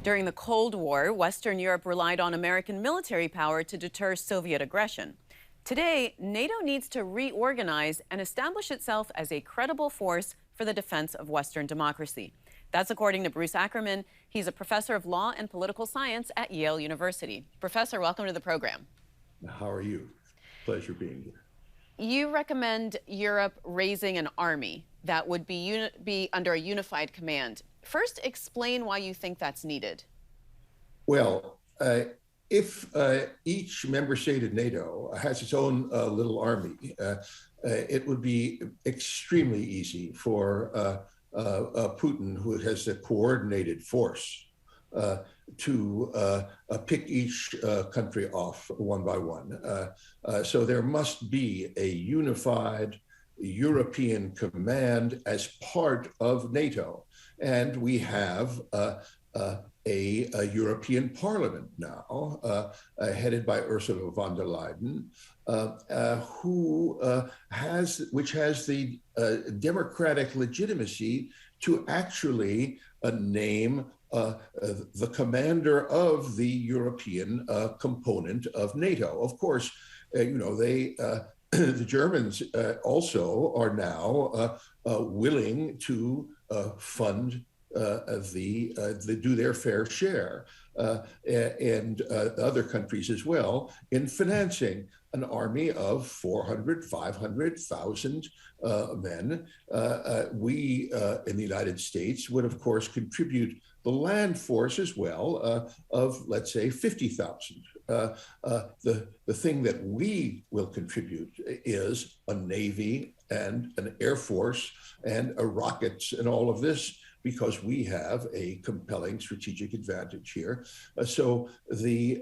During the Cold War, Western Europe relied on American military power to deter Soviet aggression. Today, NATO needs to reorganize and establish itself as a credible force for the defense of Western democracy. That's according to Bruce Ackerman. He's a professor of law and political science at Yale University. Professor, welcome to the program. How are you? Pleasure being here. You recommend Europe raising an army that would be under a unified command. First, explain why you think that's needed. Well, if each member state of NATO has its own little army, it would be extremely easy for Putin, who has a coordinated force, to pick each country off one by one. So there must be a unified European command as part of NATO. And we have a European Parliament now, headed by Ursula von der Leyen, which has the democratic legitimacy to actually name the commander of the European component of NATO. Of course, the Germans also are now willing to fund do their fair share, and other countries as well, in financing an army of 400, 500,000 men. We in the United States would, of course, contribute the land force as well, of, let's say, 50,000. The thing that we will contribute is a Navy and an Air Force and a rockets and all of this, because we have a compelling strategic advantage here. So the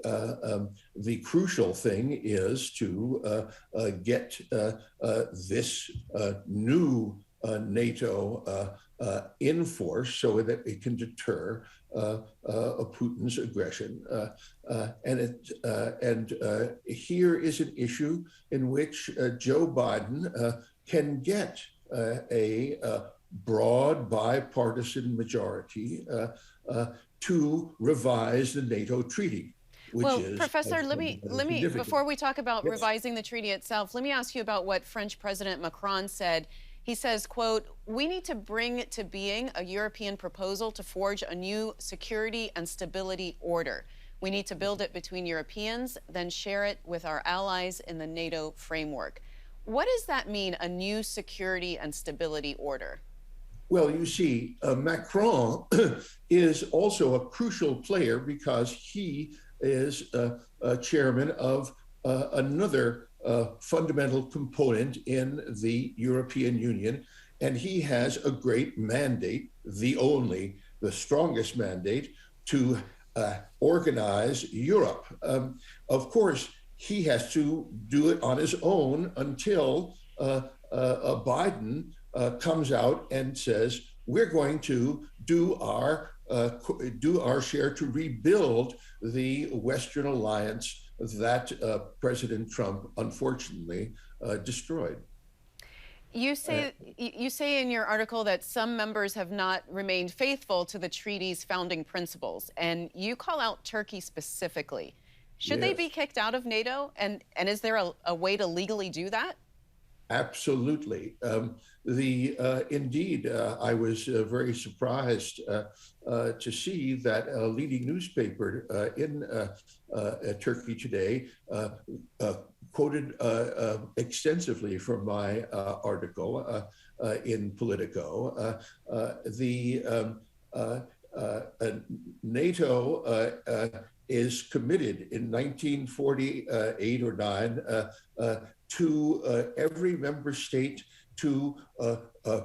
crucial thing is to get this new NATO in force so that it can deter Putin's aggression. And here is an issue in which Joe Biden can get a broad bipartisan majority to revise the NATO treaty. Professor, let me before we talk about revising the treaty itself, let me ask you about what French President Macron said. He says, quote, "We need to bring to being a European proposal to forge a new security and stability order. We need to build it between Europeans, then share it with our allies in the NATO framework." What does that mean, a new security and stability order? Well, you see, Macron is also a crucial player because he is chairman of another fundamental component in the European Union, and he has a great mandate, the strongest mandate, to organize Europe. Of course, he has to do it on his own until Biden comes out and says, we're going to do our share to rebuild the Western alliance that President Trump unfortunately destroyed. You say in your article that some members have not remained faithful to the treaty's founding principles, and you call out Turkey specifically. Should they be kicked out of NATO? And is there a way to legally do that? Absolutely. Indeed, I was very surprised to see that a leading newspaper in Turkey today quoted extensively from my article in Politico. NATO is committed in 1948 or 9 to every member state to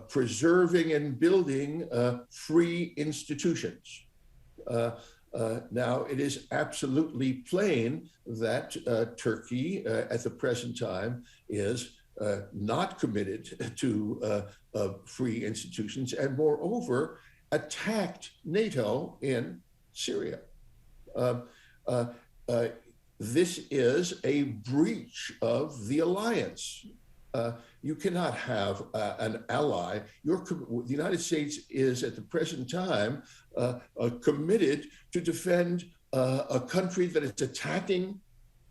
preserving and building free institutions. Now, it is absolutely plain that Turkey at the present time is not committed to free institutions, and moreover, attacked NATO in Syria. This is a breach of the alliance. You cannot have an ally. The United States is, at the present time, committed to defend a country that is attacking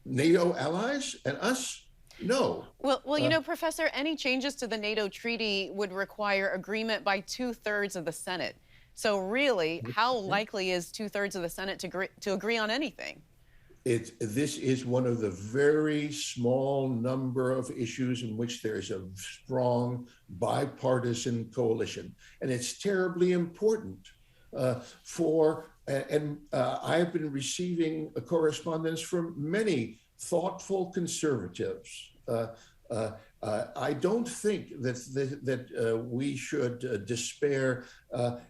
NATO allies and us? No. Well, you know, Professor, any changes to the NATO treaty would require agreement by 2/3 of the Senate. So really, how likely is 2/3 of the Senate to agree on anything? This is one of the very small number of issues in which there's a strong bipartisan coalition. And it's terribly important I've been receiving a correspondence from many thoughtful conservatives. I don't think that we should despair,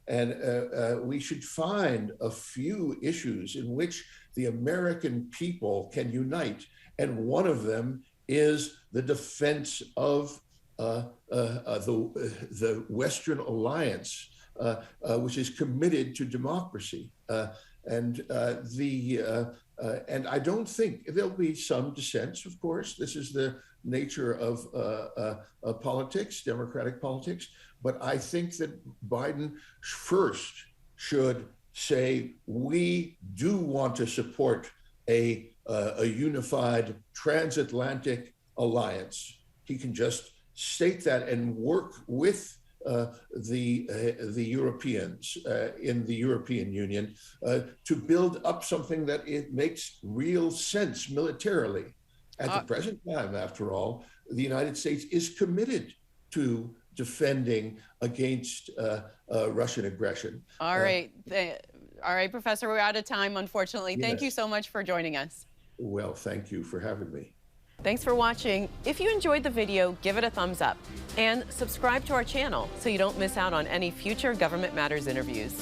and we should find a few issues in which the American people can unite, and one of them is the defense of the Western Alliance, which is committed to democracy. And I don't think there'll be some dissents, of course. This is the nature of politics, democratic politics. But I think that Biden first should say, we do want to support a unified transatlantic alliance. He can just state that and work with the Europeans in the European Union to build up something that it makes real sense militarily. At the present time, after all, the United States is committed to defending against Russian aggression. All right. All right, Professor, we're out of time, unfortunately. Yes. Thank you so much for joining us. Well, thank you for having me. Thanks for watching. If you enjoyed the video, give it a thumbs up and subscribe to our channel so you don't miss out on any future Government Matters interviews.